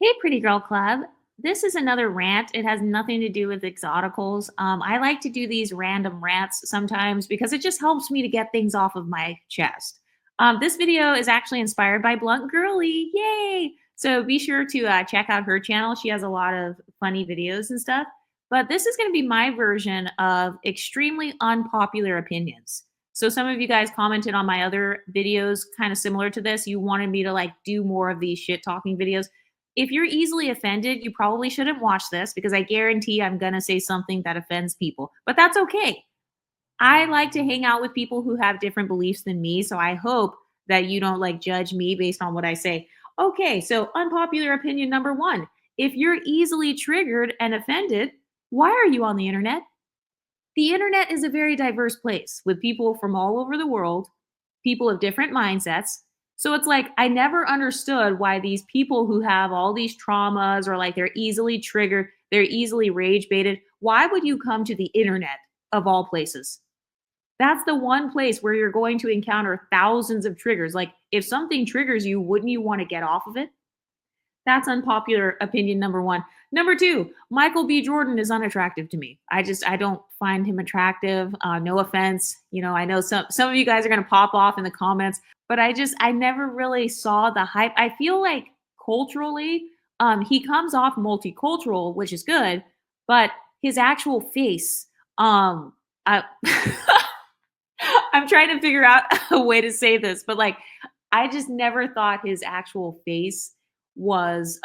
Hey, Pretty Girl Club. This is another rant. It has nothing to do with exoticals. I like to do these random rants sometimes because it just helps me to get things off of my chest. This video is actually inspired by Blunt Girly. Yay! So be sure to check out her channel. She has a lot of funny videos and stuff. But this is going to be my version of extremely unpopular opinions. So some of you guys commented on my other videos kind of similar to this. You wanted me to like do more of these shit talking videos. If you're easily offended, you probably shouldn't watch this because I guarantee I'm going to say something that offends people. But that's okay. I like to hang out with people who have different beliefs than me. So I hope that you don't like judge me based on what I say. Okay, so unpopular opinion number one. If you're easily triggered and offended, why are you on the internet? The internet is a very diverse place with people from all over the world, people of different mindsets. So it's like, I never understood why these people who have all these traumas or like they're easily triggered, they're easily rage baited, why would you come to the internet of all places? That's the one place where you're going to encounter thousands of triggers. Like, if something triggers you, wouldn't you want to get off of it? That's unpopular opinion number one. Number two, Michael B. Jordan is unattractive to me. I don't find him attractive. No offense. You know, I know some of you guys are gonna pop off in the comments, but I never really saw the hype. I feel like culturally, he comes off multicultural, which is good, but his actual face, I, I'm trying to figure out a way to say this, but like, I just never thought his actual face was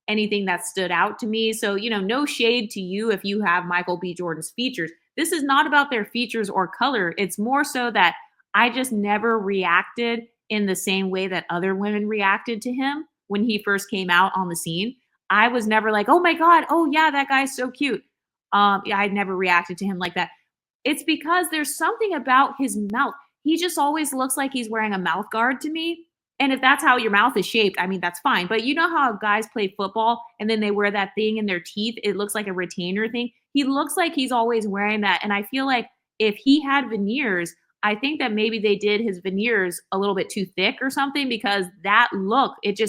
anything that stood out to me. So, you know, no shade to you if you have Michael B. Jordan's features. This is not about their features or color. It's more so that I just never reacted in the same way that other women reacted to him when he first came out on the scene. I was never like, oh my God, oh yeah, that guy's so cute. Yeah, I'd never reacted to him like that. It's because there's something about his mouth. He just always looks like he's wearing a mouth guard to me. And if that's how your mouth is shaped, I mean, that's fine. But you know how guys play football and then they wear that thing in their teeth? It looks like a retainer thing. He looks like he's always wearing that. And I feel like if he had veneers, I think that maybe they did his veneers a little bit too thick or something because that look, it's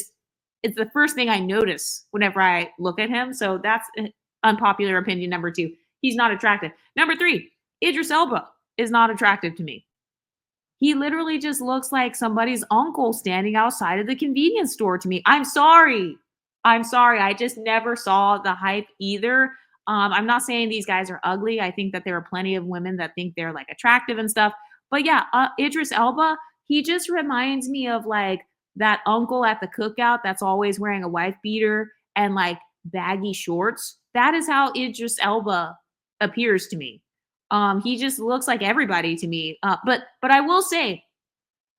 the first thing I notice whenever I look at him. So that's an unpopular opinion number two. He's not attractive. Number three, Idris Elba is not attractive to me. He literally just looks like somebody's uncle standing outside of the convenience store to me. I'm sorry. I'm sorry. I just never saw the hype either. I'm not saying these guys are ugly. I think that there are plenty of women that think they're like attractive and stuff. But yeah, Idris Elba, he just reminds me of like that uncle at the cookout that's always wearing a wife beater and like baggy shorts. That is how Idris Elba appears to me. He just looks like everybody to me. But I will say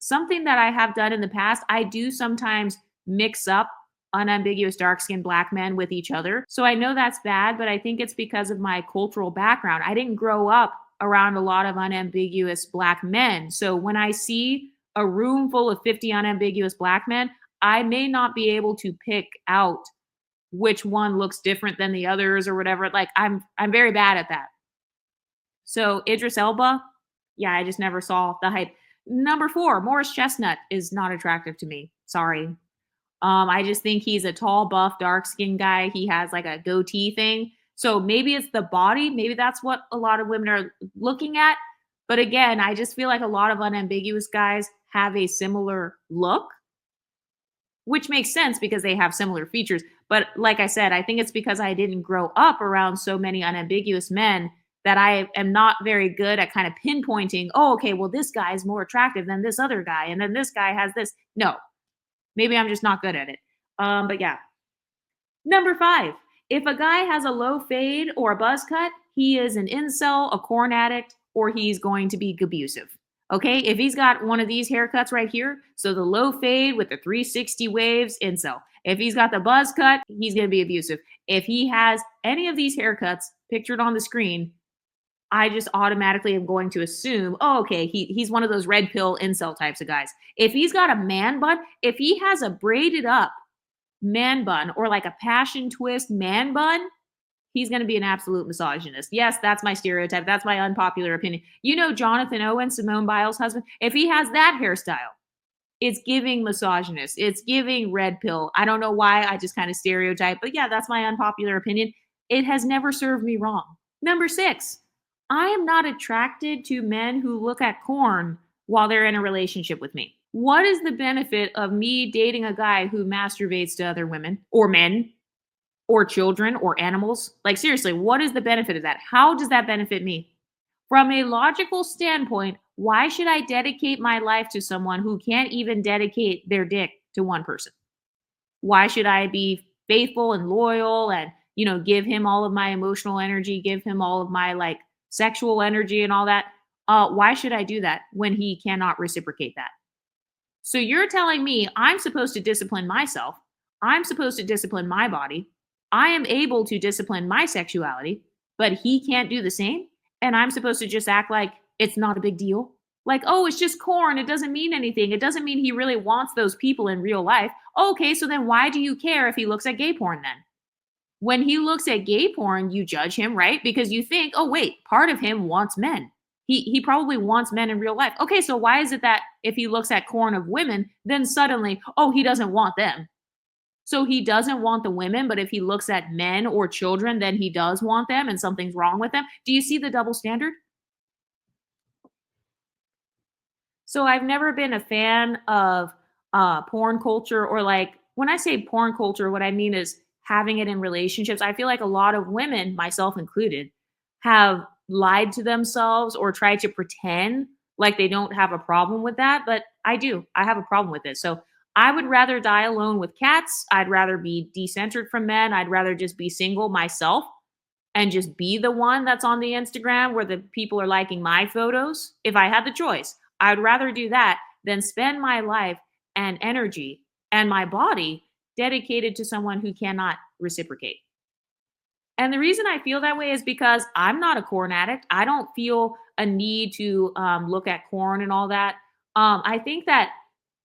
something that I have done in the past. I do sometimes mix up unambiguous dark skinned black men with each other. So I know that's bad, but I think it's because of my cultural background. I didn't grow up around a lot of unambiguous black men. So when I see a room full of 50 unambiguous black men, I may not be able to pick out which one looks different than the others or whatever. Like I'm very bad at that. So Idris Elba, yeah, I just never saw the hype. Number four, Morris Chestnut is not attractive to me. Sorry. I just think he's a tall, buff, dark skinned guy. He has like a goatee thing. So maybe it's the body. Maybe that's what a lot of women are looking at. But again, I just feel like a lot of unambiguous guys have a similar look, which makes sense because they have similar features. But like I said, I think it's because I didn't grow up around so many unambiguous men that I am not very good at kind of pinpointing, oh, okay, well, this guy is more attractive than this other guy. And then this guy has this. No, maybe I'm just not good at it. But yeah. Number five, if a guy has a low fade or a buzz cut, he is an incel, a corn addict, or he's going to be abusive. Okay, if he's got one of these haircuts right here, so the low fade with the 360 waves, incel. If he's got the buzz cut, he's going to be abusive. If he has any of these haircuts pictured on the screen, I just automatically am going to assume, oh, okay, he's one of those red pill incel types of guys. If he's got a man bun, if he has a braided up man bun or like a passion twist man bun, he's going to be an absolute misogynist. Yes, that's my stereotype. That's my unpopular opinion. You know, Jonathan Owen, Simone Biles' husband, if he has that hairstyle, It's giving misogynist. It's giving red pill. I don't know why I just kind of stereotype, but yeah, that's my unpopular opinion. It has never served me wrong. Number 6, I am not attracted to men who look at porn while they're in a relationship with me. What is the benefit of me dating a guy who masturbates to other women or men or children or animals? Like, seriously, what is the benefit of that? How does that benefit me? From a logical standpoint, why should I dedicate my life to someone who can't even dedicate their dick to one person? Why should I be faithful and loyal and, give him all of my emotional energy, give him all of my like sexual energy and all that? Why should I do that when he cannot reciprocate that? So you're telling me I'm supposed to discipline myself. I'm supposed to discipline my body. I am able to discipline my sexuality, but he can't do the same. And I'm supposed to just act like it's not a big deal. Like, oh, it's just corn. It doesn't mean anything. It doesn't mean he really wants those people in real life. Okay, so then why do you care if he looks at gay porn then? When he looks at gay porn, you judge him, right? Because you think, oh, wait, part of him wants men. He probably wants men in real life. Okay, so why is it that if he looks at corn of women, then suddenly, oh, he doesn't want them? So he doesn't want the women, but if he looks at men or children, then he does want them and something's wrong with them. Do you see the double standard? So I've never been a fan of porn culture, or like when I say porn culture, what I mean is having it in relationships. I feel like a lot of women, myself included, have lied to themselves or tried to pretend like they don't have a problem with that. But I do. I have a problem with it. So I would rather die alone with cats. I'd rather be decentered from men. I'd rather just be single myself and just be the one that's on the Instagram where the people are liking my photos. If I had the choice, I'd rather do that than spend my life and energy and my body dedicated to someone who cannot reciprocate. And the reason I feel that way is because I'm not a corn addict. I don't feel a need to look at corn and all that. I think that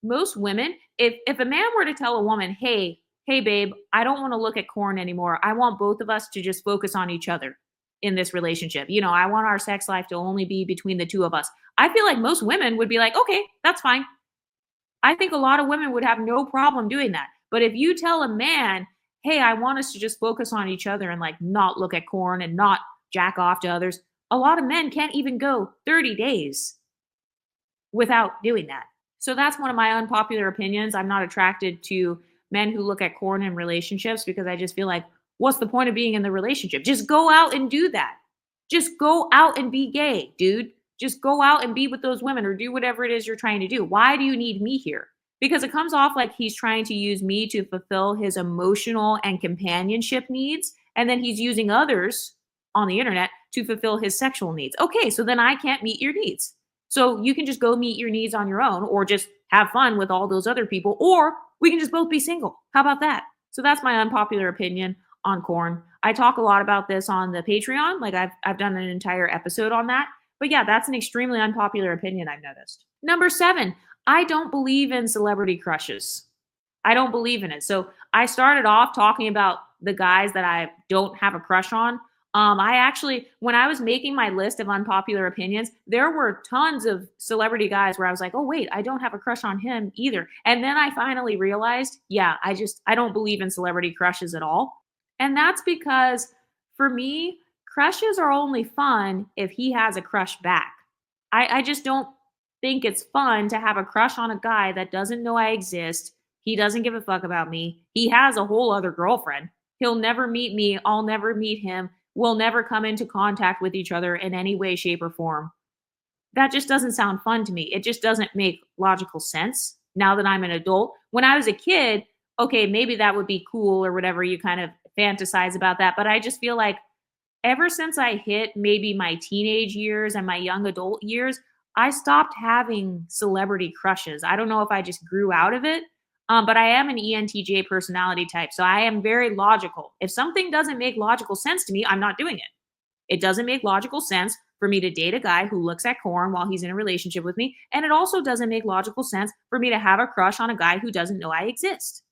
most women, if a man were to tell a woman, hey, babe, I don't want to look at corn anymore. I want both of us to just focus on each other in this relationship. I want our sex life to only be between the two of us. I feel like most women would be like, okay, that's fine. I think a lot of women would have no problem doing that. But if you tell a man, hey, I want us to just focus on each other and like not look at corn and not jack off to others, a lot of men can't even go 30 days without doing that. So that's one of my unpopular opinions. I'm not attracted to men who look at corn in relationships because I just feel like, what's the point of being in the relationship? Just go out and do that. Just go out and be gay, dude. Just go out and be with those women or do whatever it is you're trying to do. Why do you need me here? Because it comes off like he's trying to use me to fulfill his emotional and companionship needs. And then he's using others on the internet to fulfill his sexual needs. Okay, so then I can't meet your needs. So you can just go meet your needs on your own or just have fun with all those other people, or we can just both be single. How about that? So that's my unpopular opinion on corn. I talk a lot about this on the Patreon. Like I've done an entire episode on that. But yeah, that's an extremely unpopular opinion I've noticed. Number 7, I don't believe in celebrity crushes. I don't believe in it. So I started off talking about the guys that I don't have a crush on. I actually, when I was making my list of unpopular opinions, there were tons of celebrity guys where I was like, oh, wait, I don't have a crush on him either. And then I finally realized, yeah, I don't believe in celebrity crushes at all. And that's because for me, crushes are only fun if he has a crush back. I just don't think it's fun to have a crush on a guy that doesn't know I exist. He doesn't give a fuck about me. He has a whole other girlfriend. He'll never meet me. I'll never meet him. We'll never come into contact with each other in any way, shape, or form. That just doesn't sound fun to me. It just doesn't make logical sense now that I'm an adult. When I was a kid, okay, maybe that would be cool or whatever. You kind of fantasize about that. But I just feel like ever since I hit maybe my teenage years and my young adult years, I stopped having celebrity crushes. I don't know if I just grew out of it, but I am an ENTJ personality type. So I am very logical. If something doesn't make logical sense to me, I'm not doing it. It doesn't make logical sense for me to date a guy who looks at corn while he's in a relationship with me. And it also doesn't make logical sense for me to have a crush on a guy who doesn't know I exist.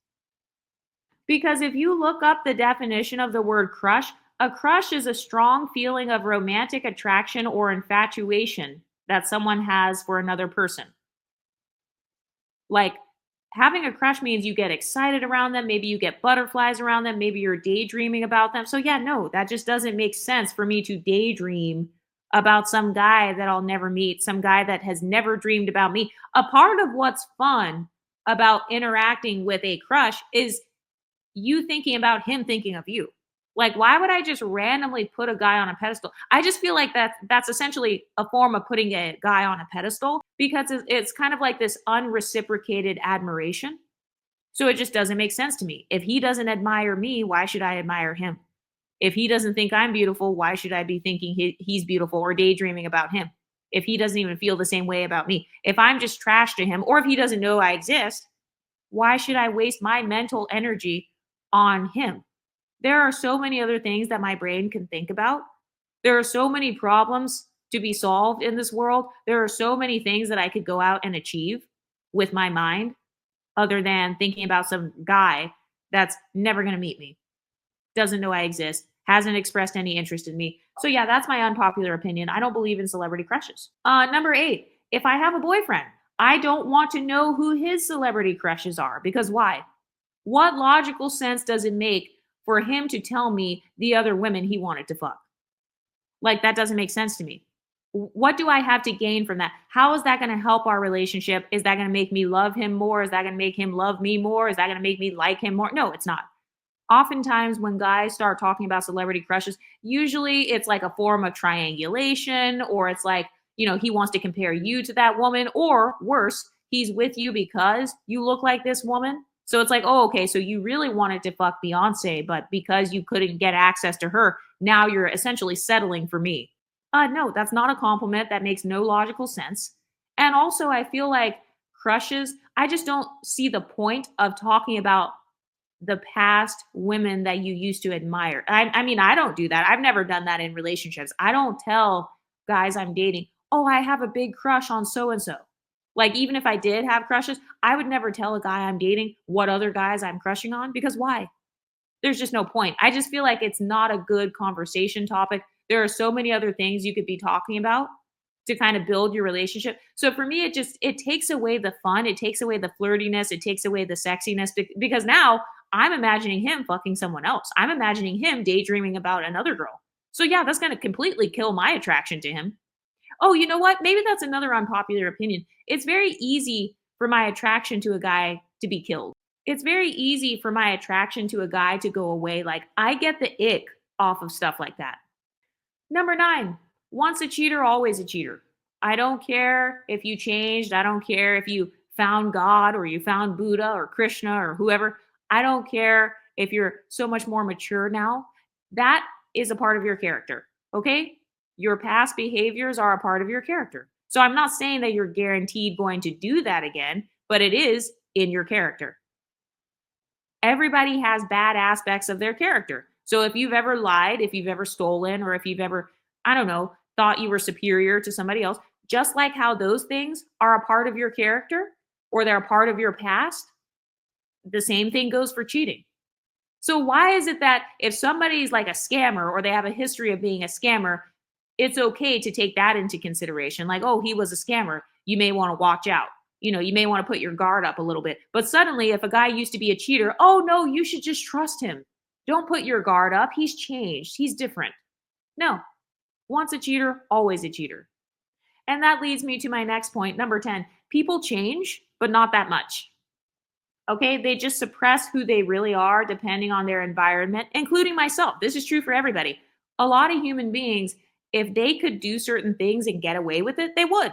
Because if you look up the definition of the word crush, a crush is a strong feeling of romantic attraction or infatuation that someone has for another person. Like, having a crush means you get excited around them, maybe you get butterflies around them, maybe you're daydreaming about them. So yeah, no, that just doesn't make sense for me to daydream about some guy that I'll never meet, some guy that has never dreamed about me. A part of what's fun about interacting with a crush is you thinking about him thinking of you. Like, why would I just randomly put a guy on a pedestal? I just feel like that's essentially a form of putting a guy on a pedestal because it's kind of like this unreciprocated admiration. So it just doesn't make sense to me. If he doesn't admire me, why should I admire him? If he doesn't think I'm beautiful, why should I be thinking he's beautiful or daydreaming about him? If he doesn't even feel the same way about me, if I'm just trash to him, or if he doesn't know I exist, why should I waste my mental energy on him? There are so many other things that my brain can think about. There are so many problems to be solved in this world. There are so many things that I could go out and achieve with my mind other than thinking about some guy that's never going to meet me, doesn't know I exist, hasn't expressed any interest in me. So, yeah, that's my unpopular opinion. I don't believe in celebrity crushes. Number 8, if I have a boyfriend, I don't want to know who his celebrity crushes are because why? What logical sense does it make for him to tell me the other women he wanted to fuck? Like, that doesn't make sense to me. What do I have to gain from that? How is that going to help our relationship? Is that going to make me love him more? Is that going to make him love me more? Is that going to make me like him more? No, it's not. Oftentimes, when guys start talking about celebrity crushes, usually it's like a form of triangulation, or it's like, he wants to compare you to that woman, or worse, he's with you because you look like this woman. So it's like, oh, okay, so you really wanted to fuck Beyonce, but because you couldn't get access to her, now you're essentially settling for me. No, that's not a compliment. That makes no logical sense. And also, I feel like crushes, I just don't see the point of talking about the past women that you used to admire. I mean, I don't do that. I've never done that in relationships. I don't tell guys I'm dating, oh, I have a big crush on so and so. Like, even if I did have crushes, I would never tell a guy I'm dating what other guys I'm crushing on because why? There's just no point. I just feel like it's not a good conversation topic. There are so many other things you could be talking about to kind of build your relationship. So for me, it takes away the fun, it takes away the flirtiness, it takes away the sexiness because now I'm imagining him fucking someone else. I'm imagining him daydreaming about another girl. So yeah, that's going to completely kill my attraction to him. Oh, you know what? Maybe that's another unpopular opinion. It's very easy for my attraction to a guy to be killed. It's very easy for my attraction to a guy to go away. Like, I get the ick off of stuff like that. Number 9, once a cheater, always a cheater. I don't care if you changed. I don't care if you found God or you found Buddha or Krishna or whoever. I don't care if you're so much more mature now. That is a part of your character. Okay? Your past behaviors are a part of your character. So I'm not saying that you're guaranteed going to do that again, but it is in your character. Everybody has bad aspects of their character. So if you've ever lied, if you've ever stolen, or if you've ever, I don't know, thought you were superior to somebody else, just like how those things are a part of your character or they're a part of your past, the same thing goes for cheating. So why is it that if somebody's like a scammer or they have a history of being a scammer, it's okay to take that into consideration? Like, oh, he was a scammer. You may want to watch out. You may want to put your guard up a little bit. But suddenly, if a guy used to be a cheater, oh no, you should just trust him. Don't put your guard up. He's changed. He's different. No, once a cheater, always a cheater. And that leads me to my next point, number 10. People change, but not that much. Okay, they just suppress who they really are depending on their environment, including myself. This is true for everybody. A lot of human beings, if they could do certain things and get away with it, they would.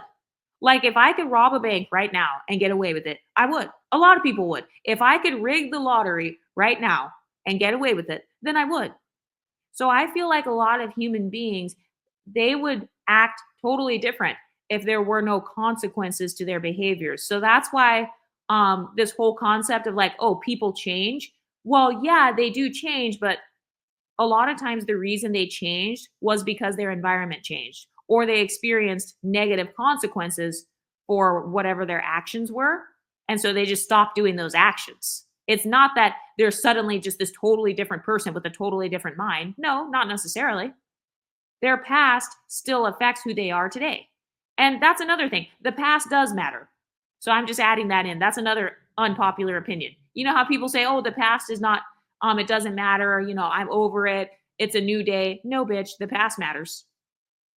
Like, if I could rob a bank right now and get away with it, I would. A lot of people would. If I could rig the lottery right now and get away with it, then I would. So I feel like a lot of human beings, they would act totally different if there were no consequences to their behaviors. So that's why this whole concept of like, oh, people change. Well, yeah, they do change, but a lot of times the reason they changed was because their environment changed or they experienced negative consequences for whatever their actions were. And so they just stopped doing those actions. It's not that they're suddenly just this totally different person with a totally different mind. No, not necessarily. Their past still affects who they are today. And that's another thing. The past does matter. So I'm just adding that in. That's another unpopular opinion. You know how people say, "Oh, the past is not it doesn't matter, I'm over it. It's a new day." No, bitch, the past matters.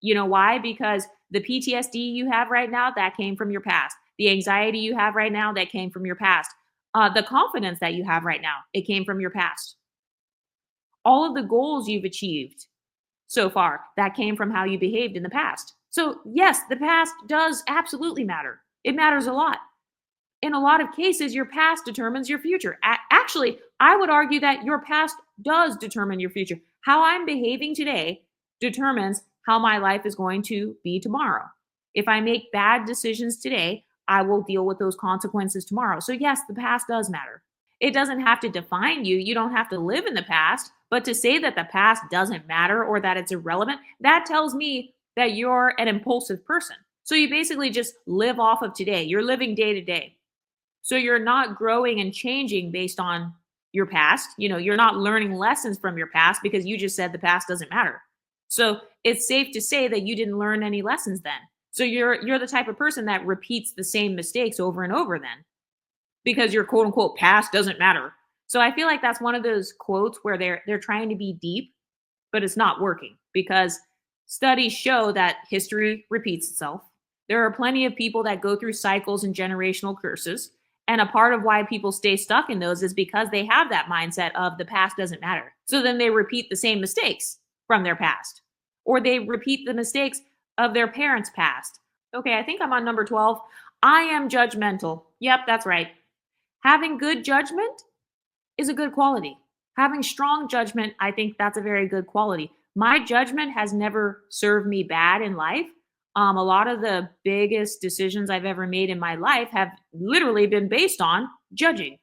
You know why? Because the PTSD you have right now, that came from your past. The anxiety you have right now, that came from your past. The confidence that you have right now, it came from your past. All of the goals you've achieved so far, that came from how you behaved in the past. So, yes, the past does absolutely matter. It matters a lot. In a lot of cases, your past determines your future. Actually, I would argue that your past does determine your future. How I'm behaving today determines how my life is going to be tomorrow. If I make bad decisions today, I will deal with those consequences tomorrow. So, yes, the past does matter. It doesn't have to define you. You don't have to live in the past. But to say that the past doesn't matter or that it's irrelevant, that tells me that you're an impulsive person. So you basically just live off of today. You're living day to day. So you're not growing and changing based on your past. You're not learning lessons from your past because you just said the past doesn't matter. So it's safe to say that you didn't learn any lessons then. So you're the type of person that repeats the same mistakes over and over then because your quote unquote past doesn't matter. So I feel like that's one of those quotes where they're trying to be deep, but it's not working because studies show that history repeats itself. There are plenty of people that go through cycles and generational curses. And a part of why people stay stuck in those is because they have that mindset of the past doesn't matter. So then they repeat the same mistakes from their past, or they repeat the mistakes of their parents' past. Okay, I think I'm on number 12. I am judgmental. Yep, that's right. Having good judgment is a good quality. Having strong judgment, I think that's a very good quality. My judgment has never served me bad in life. A lot of the biggest decisions I've ever made in my life have literally been based on judging.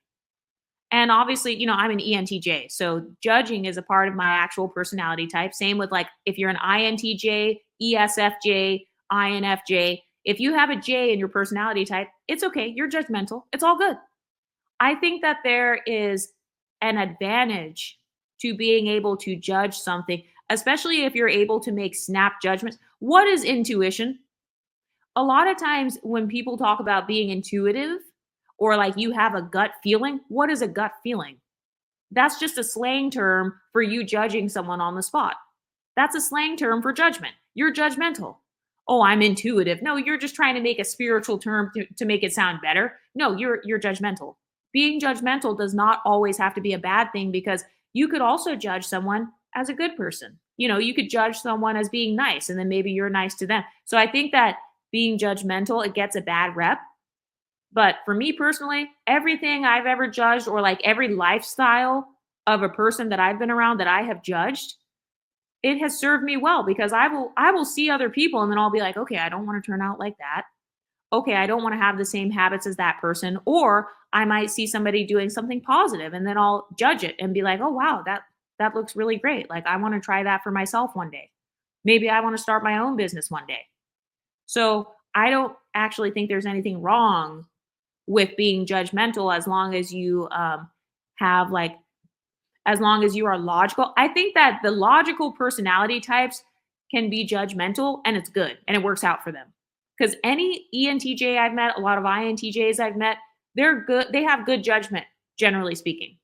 And obviously, I'm an ENTJ. So judging is a part of my actual personality type. Same with like if you're an INTJ, ESFJ, INFJ. If you have a J in your personality type, it's okay. You're judgmental. It's all good. I think that there is an advantage to being able to judge something, especially if you're able to make snap judgments. What is intuition? A lot of times when people talk about being intuitive or like you have a gut feeling, what is a gut feeling? That's just a slang term for you judging someone on the spot. That's a slang term for judgment. You're judgmental. Oh, I'm intuitive. No, you're just trying to make a spiritual term to make it sound better. No, you're judgmental. Being judgmental does not always have to be a bad thing because you could also judge someone as a good person. You could judge someone as being nice and then maybe you're nice to them. So I think that being judgmental, it gets a bad rep. But for me personally, everything I've ever judged or like every lifestyle of a person that I've been around that I have judged, it has served me well because I will see other people and then I'll be like, okay, I don't want to turn out like that. Okay, I don't want to have the same habits as that person. Or I might see somebody doing something positive and then I'll judge it and be like, oh wow, that looks really great. Like I want to try that for myself one day. Maybe I want to start my own business one day. So I don't actually think there's anything wrong with being judgmental as long as you have like as long as you are logical. I think that the logical personality types can be judgmental and it's good and it works out for them. Because any ENTJ I've met, a lot of INTJs I've met, they're good. They have good judgment, generally speaking.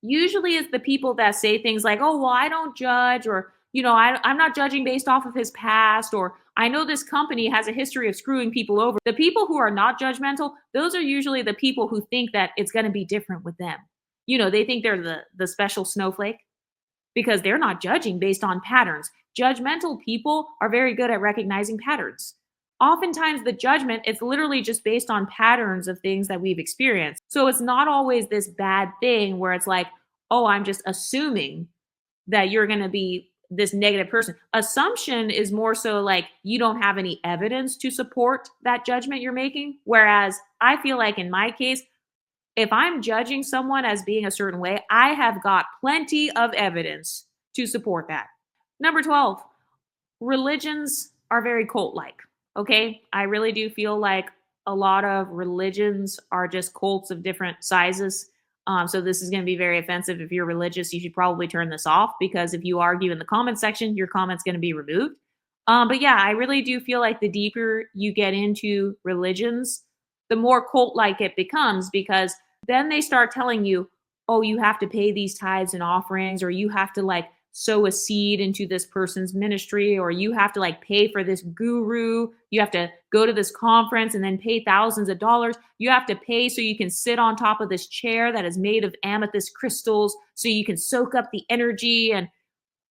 Usually it's the people that say things like, oh, well, I don't judge, or, I'm not judging based off of his past, or I know this company has a history of screwing people over. The people who are not judgmental, those are usually the people who think that it's going to be different with them. They think they're the special snowflake because they're not judging based on patterns. Judgmental people are very good at recognizing patterns. Oftentimes, the judgment, it's literally just based on patterns of things that we've experienced. So it's not always this bad thing where it's like, oh, I'm just assuming that you're going to be this negative person. Assumption is more so like you don't have any evidence to support that judgment you're making. Whereas I feel like in my case, if I'm judging someone as being a certain way, I have got plenty of evidence to support that. Number 12, religions are very cult like. Okay. I really do feel like a lot of religions are just cults of different sizes. So this is going to be very offensive. If you're religious, you should probably turn this off because if you argue in the comment section, your comment's going to be removed. But yeah, I really do feel like the deeper you get into religions, the more cult like it becomes because then they start telling you, oh, you have to pay these tithes and offerings, or you have to like sow a seed into this person's ministry, or you have to like pay for this guru. You have to go to this conference and then pay thousands of dollars. You have to pay so you can sit on top of this chair that is made of amethyst crystals so you can soak up the energy. And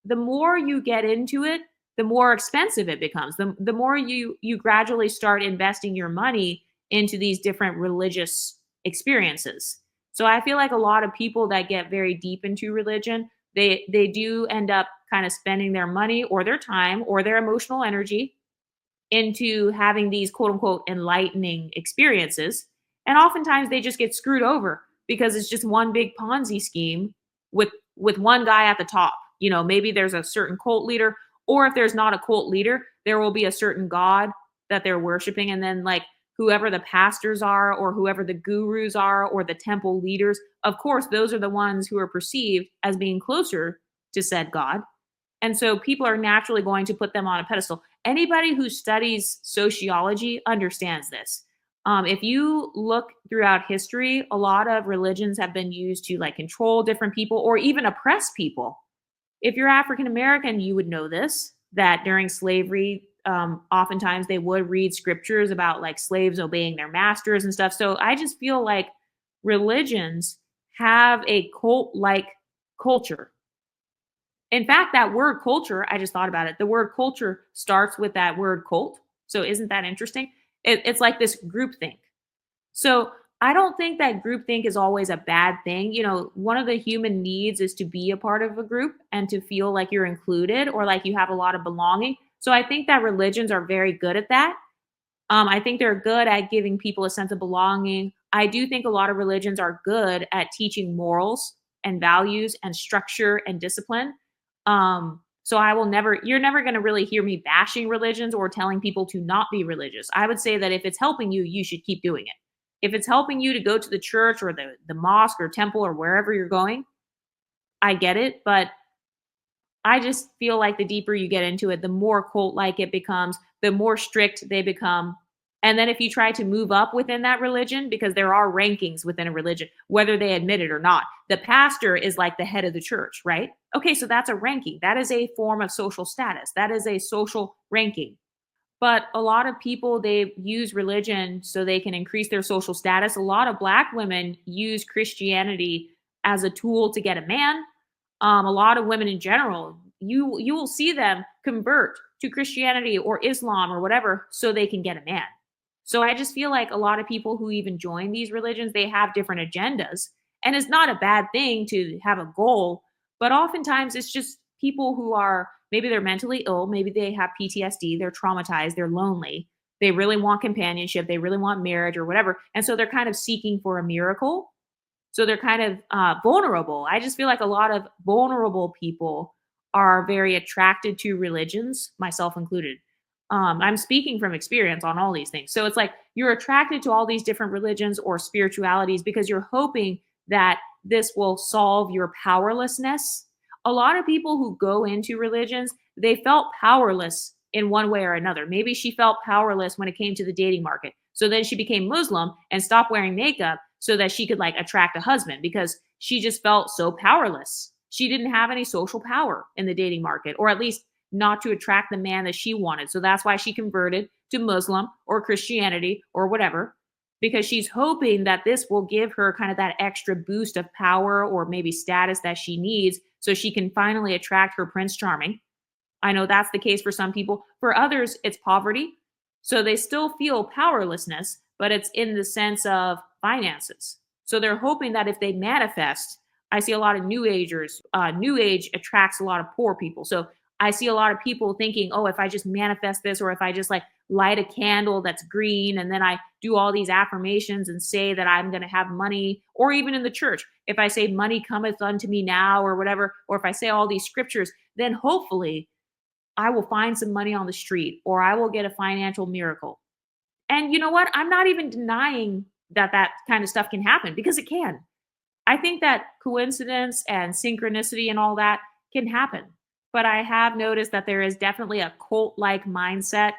the more you get into it, the more expensive it becomes. The more you gradually start investing your money into these different religious experiences. So I feel like a lot of people that get very deep into religion, they do end up kind of spending their money or their time or their emotional energy into having these quote unquote enlightening experiences. And oftentimes they just get screwed over because it's just one big Ponzi scheme with one guy at the top. You know, maybe there's a certain cult leader, or if there's not a cult leader, there will be a certain god that they're worshiping. And then like whoever the pastors are or whoever the gurus are or the temple leaders, of course, those are the ones who are perceived as being closer to said god. And so people are naturally going to put them on a pedestal. Anybody who studies sociology understands this. If you look throughout history, a lot of religions have been used to like control different people or even oppress people. If you're African American, you would know this that during slavery, oftentimes they would read scriptures about like slaves obeying their masters and stuff. So I just feel like religions have a cult like culture. In fact, that word culture, I just thought about it. The word culture starts with that word cult. So isn't that interesting? It's like this groupthink. So I don't think that groupthink is always a bad thing. You know, one of the human needs is to be a part of a group and to feel like you're included or like you have a lot of belonging. So I think that religions are very good at that. I think they're good at giving people a sense of belonging. I do think a lot of religions are good at teaching morals and values and structure and discipline. So I will never, you're never going to really hear me bashing religions or telling people to not be religious. I would say that if it's helping you, you should keep doing it. If it's helping you to go to the church or the mosque or temple or wherever you're going, I get it. But I just feel like the deeper you get into it, the more cult like it becomes, the more strict they become. And then if you try to move up within that religion, because there are rankings within a religion, whether they admit it or not, the pastor is like the head of the church, right? Okay, so that's a ranking. That is a form of social status. That is a social ranking. But a lot of people, they use religion so they can increase their social status. A lot of Black women use Christianity as a tool to get a man. A lot of women in general, you will see them convert to Christianity or Islam or whatever so they can get a man. So I just feel like a lot of people who even join these religions, they have different agendas. And it's not a bad thing to have a goal, but oftentimes it's just people who are maybe they're mentally ill, maybe they have PTSD, they're traumatized, they're lonely, they really want companionship, they really want marriage or whatever. And so they're kind of seeking for a miracle, so they're kind of vulnerable. I just feel like a lot of vulnerable people are very attracted to religions, myself included. I'm speaking from experience on all these things. So it's like you're attracted to all these different religions or spiritualities because you're hoping that this will solve your powerlessness. A lot of people who go into religions, they felt powerless in one way or another. Maybe she felt powerless when it came to the dating market. So then she became Muslim and stopped wearing makeup so that she could like attract a husband because she just felt so powerless. She didn't have any social power in the dating market, or at least not to attract the man that she wanted. So that's why she converted to Muslim or Christianity or whatever, because she's hoping that this will give her kind of that extra boost of power or maybe status that she needs so she can finally attract her Prince Charming. I know that's the case for some people. For others, it's poverty. So they still feel powerlessness, but it's in the sense of finances. So they're hoping that if they manifest, I see a lot of new agers. New age attracts a lot of poor people. So I see a lot of people thinking, oh, if I just manifest this, or if I just like light a candle that's green and then I do all these affirmations and say that I'm going to have money, or even in the church, if I say money cometh unto me now or whatever, or if I say all these scriptures, then hopefully I will find some money on the street or I will get a financial miracle. And you know what? I'm not even denying that that kind of stuff can happen because it can. I think that coincidence and synchronicity and all that can happen. but I have noticed that there is definitely a cult-like mindset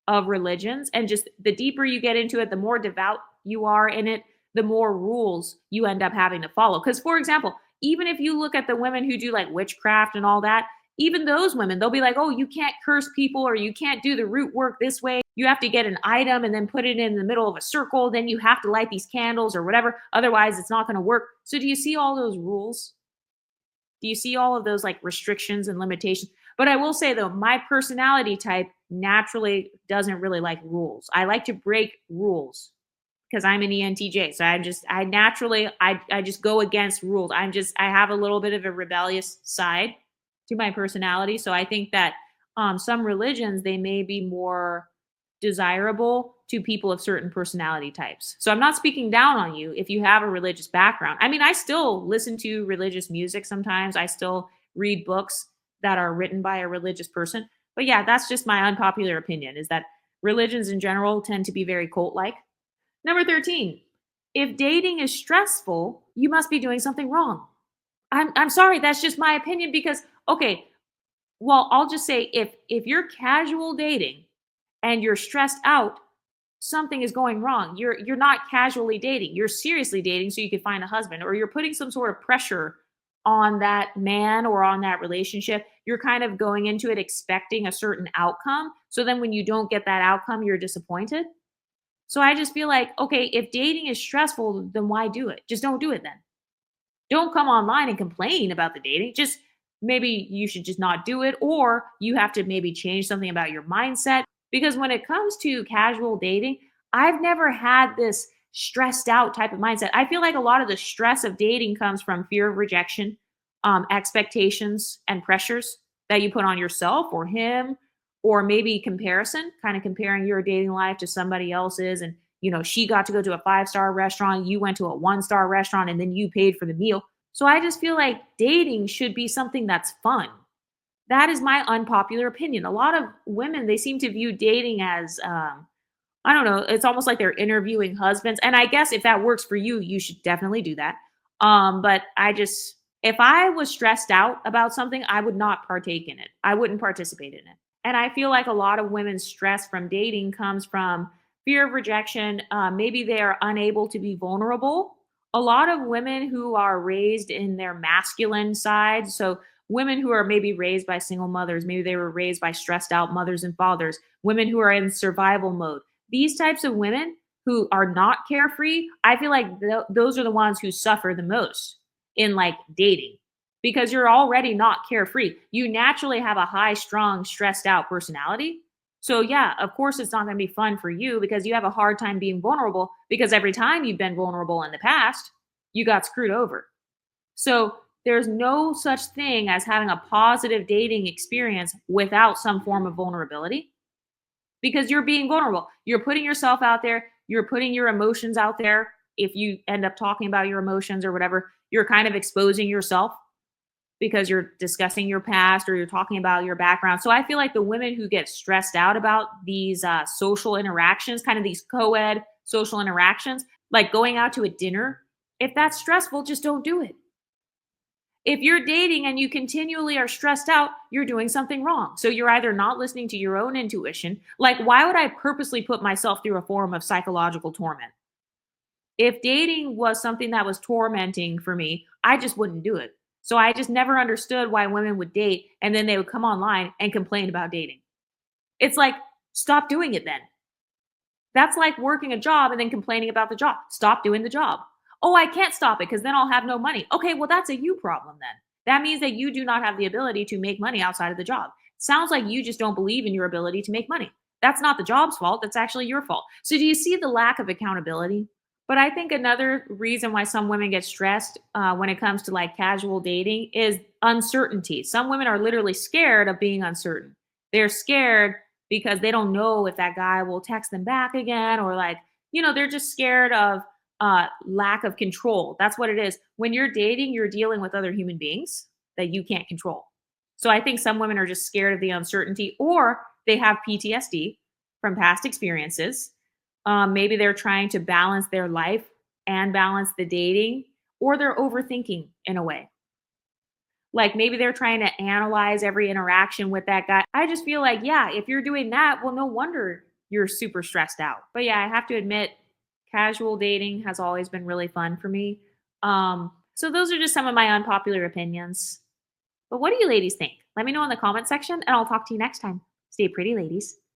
of religions, and just the deeper you get into it, the more devout you are in it, the more rules you end up having to follow. Because, for example, even if you look at the women who do like witchcraft and all that, even those women, they'll be like, "Oh, you can't curse people or you can't do the root work this way. You have to get an item and then put it in the middle of a circle. Then you have to light these candles or whatever. Otherwise, it's not going to work." So, do you see all those rules? Do you see all of those like restrictions and limitations? But I will say though, my personality type naturally doesn't really like rules. I like to break rules because I'm an ENTJ. So I naturally I just go against rules. I have a little bit of a rebellious side to my personality. So I think that some religions they may be more desirable to people of certain personality types. So I'm not speaking down on you if you have a religious background. I mean, I still listen to religious music sometimes. I still read books that are written by a religious person. But yeah, that's just my unpopular opinion is that religions in general tend to be very cult-like. Number 13, if dating is stressful, you must be doing something wrong. I'm sorry, that's just my opinion because okay, well, I'll just say if you're casual dating and you're stressed out, something is going wrong. You're not casually dating. You're seriously dating so you can find a husband or you're putting some sort of pressure on that man or on that relationship. You're kind of going into it expecting a certain outcome. So then when you don't get that outcome, you're disappointed. So I just feel like, okay, if dating is stressful, then why do it? Just don't do it then. Don't come online and complain about the dating. Just maybe you should just not do it, or you have to maybe change something about your mindset. Because when it comes to casual dating, I've never had this stressed out type of mindset. I feel like a lot of the stress of dating comes from fear of rejection, expectations, and pressures that you put on yourself or him, or maybe comparison, kind of comparing your dating life to somebody else's. And she got to go to a five-star restaurant, you went to a one-star restaurant, and then you paid for the meal. So I just feel like dating should be something that's fun. That is my unpopular opinion. A lot of women, they seem to view dating as, I don't know, it's almost like they're interviewing husbands. And I guess if that works for you, you should definitely do that. But if I was stressed out about something, I would not partake in it. I wouldn't participate in it. And I feel like a lot of women's stress from dating comes from fear of rejection. Maybe they are unable to be vulnerable. A lot of women who are raised in their masculine side, so women who are maybe raised by single mothers, maybe they were raised by stressed out mothers and fathers, women who are in survival mode. These types of women who are not carefree, I feel like those are the ones who suffer the most in like dating because you're already not carefree. You naturally have a high, strong, stressed out personality. So, yeah, of course, it's not going to be fun for you because you have a hard time being vulnerable because every time you've been vulnerable in the past, you got screwed over. So, there's no such thing as having a positive dating experience without some form of vulnerability because you're being vulnerable. You're putting yourself out there, you're putting your emotions out there. If you end up talking about your emotions or whatever, you're kind of exposing yourself because you're discussing your past or you're talking about your background. So I feel like the women who get stressed out about these social interactions, kind of these co ed social interactions, like going out to a dinner, if that's stressful, just don't do it. If you're dating and you continually are stressed out, you're doing something wrong. So you're either not listening to your own intuition. Like, why would I purposely put myself through a form of psychological torment? If dating was something that was tormenting for me, I just wouldn't do it. So I just never understood why women would date and then they would come online and complain about dating. It's like, stop doing it then. That's like working a job and then complaining about the job. Stop doing the job. Oh, I can't stop it because then I'll have no money. Okay, well, that's a you problem then. That means that you do not have the ability to make money outside of the job. Sounds like you just don't believe in your ability to make money. That's not the job's fault. That's actually your fault. So, do you see the lack of accountability? But I think another reason why some women get stressed when it comes to like casual dating is uncertainty. Some women are literally scared of being uncertain. They're scared because they don't know if that guy will text them back again or like, they're just scared of lack of control. That's what it is. When you're dating, you're dealing with other human beings that you can't control. So I think some women are just scared of the uncertainty or they have PTSD from past experiences. Maybe they're trying to balance their life and balance the dating, or they're overthinking in a way. Like maybe they're trying to analyze every interaction with that guy. I just feel like, yeah, if you're doing that, well, no wonder you're super stressed out. But yeah, I have to admit, casual dating has always been really fun for me. So those are just some of my unpopular opinions. But what do you ladies think? Let me know in the comment section and I'll talk to you next time. Stay pretty, ladies.